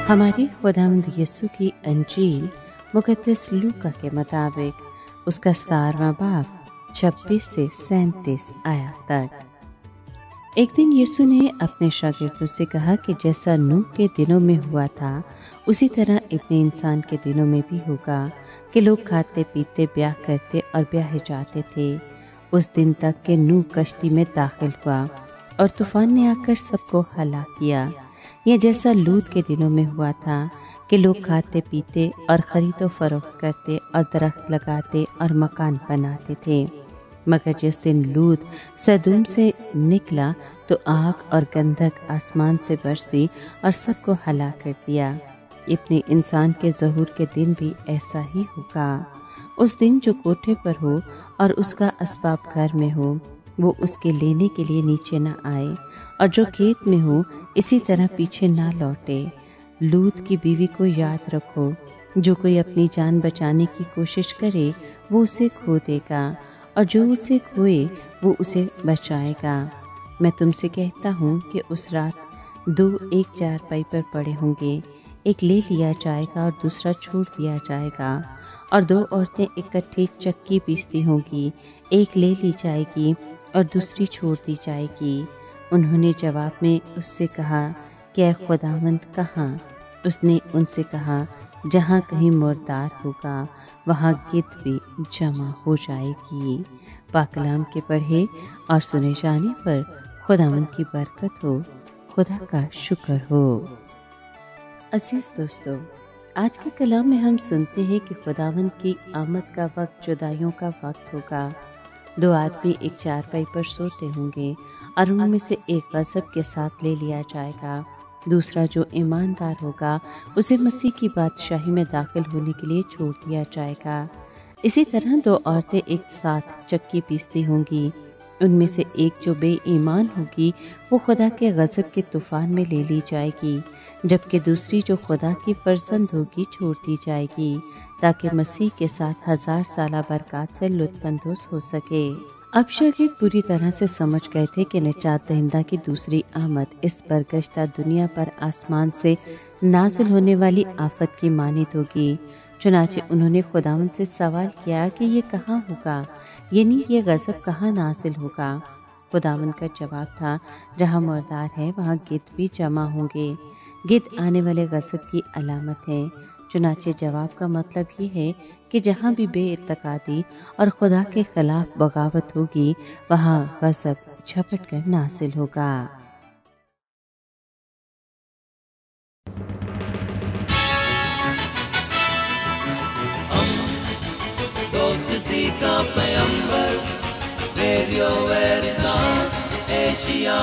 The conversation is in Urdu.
ہمارے خداوند یسوع کی انجیل مقدس لوکا کے مطابق اس کا 17واں باب 26 سے 37 آیات تک۔ ایک دن یسوع نے اپنے شاگردوں سے کہا کہ جیسا نوح کے دنوں میں ہوا تھا اسی طرح ابن انسان کے دنوں میں بھی ہوگا کہ لوگ کھاتے پیتے بیاہ کرتے اور بیاہے جاتے تھے، اس دن تک کہ نوح کشتی میں داخل ہوا اور طوفان نے آ کر سب کو ہلاک کیا، یہ جیسا لوط کے دنوں میں ہوا تھا کہ لوگ کھاتے پیتے اور خرید و فروخت کرتے اور درخت لگاتے اور مکان بناتے تھے، مگر جس دن لوط سدوم سے نکلا تو آگ اور گندھک آسمان سے برسی اور سب کو ہلاک کر دیا۔ ابن انسان کے ظہور کے دن بھی ایسا ہی ہوگا۔ اس دن جو کوٹھے پر ہو اور اس کا اسباب گھر میں ہو وہ اس کے لینے کے لیے نیچے نہ آئے، اور جو کھیت میں ہو اسی طرح پیچھے نہ لوٹے۔ لوط کی بیوی کو یاد رکھو، جو کوئی اپنی جان بچانے کی کوشش کرے وہ اسے کھو دے گا، اور جو اسے کھوئے وہ اسے بچائے گا۔ میں تم سے کہتا ہوں کہ اس رات 2 ایک چارپائی پر پڑے ہوں گے، ایک لے لیا جائے گا اور دوسرا چھوڑ دیا جائے گا، اور 2 عورتیں اکٹھی چکی پیستی ہوں گی، ایک لے لی جائے گی اور دوسری چھوڑ دی جائے گی۔ انہوں نے جواب میں اس سے کہا کہ اے خداوند کہاں؟ اس نے ان سے کہا جہاں کہیں مردار ہوگا وہاں گدھ بھی جمع ہو جائے گی۔ پاک کلام کے پڑھے اور سنے جانے پر خداوند کی برکت ہو، خدا کا شکر ہو۔ عزیز دوستو، آج کے کلام میں ہم سنتے ہیں کہ خداوند کی آمد کا وقت جدائیوں کا وقت ہوگا۔ 2 آدمی ایک چارپائی پر سوتے ہوں گے اور ان میں سے ایک غضب کے ساتھ لے لیا جائے گا، دوسرا جو ایماندار ہوگا اسے مسیح کی بادشاہی میں داخل ہونے کے لیے چھوڑ دیا جائے گا۔ اسی طرح 2 عورتیں ایک ساتھ چکی پیستی ہوں گی، ان میں سے ایک جو بے ایمان ہوگی وہ خدا کے غضب کے طوفان میں لے لی جائے گی، جبکہ دوسری جو خدا کی فرزند ہوگی چھوڑ دی جائے گی، تاکہ مسیح کے ساتھ 1000 سالہ برکات سے لطف اندوز ہو سکے۔ اب شاگرد پوری طرح سے سمجھ گئے تھے کہ نجات دہندہ کی دوسری آمد اس برگشتہ دنیا پر آسمان سے نازل ہونے والی آفت کی مانند ہوگی۔ چنانچہ انہوں نے خداوند سے سوال کیا کہ یہ کہاں ہوگا، یعنی یہ غضب کہاں نازل ہوگا؟ خداوند کا جواب تھا جہاں مردار ہے وہاں گدھ بھی جمع ہوں گے۔ گدھ آنے والے غضب کی علامت ہے۔ چنانچہ جواب کا مطلب یہ ہے کہ جہاں بھی بے اعتقادی اور خدا کے خلاف بغاوت ہوگی وہاں غضب جھپٹ کر نازل ہوگا۔ دوستی کا پیمبر، ریڈیو ویریتاس ایشیا۔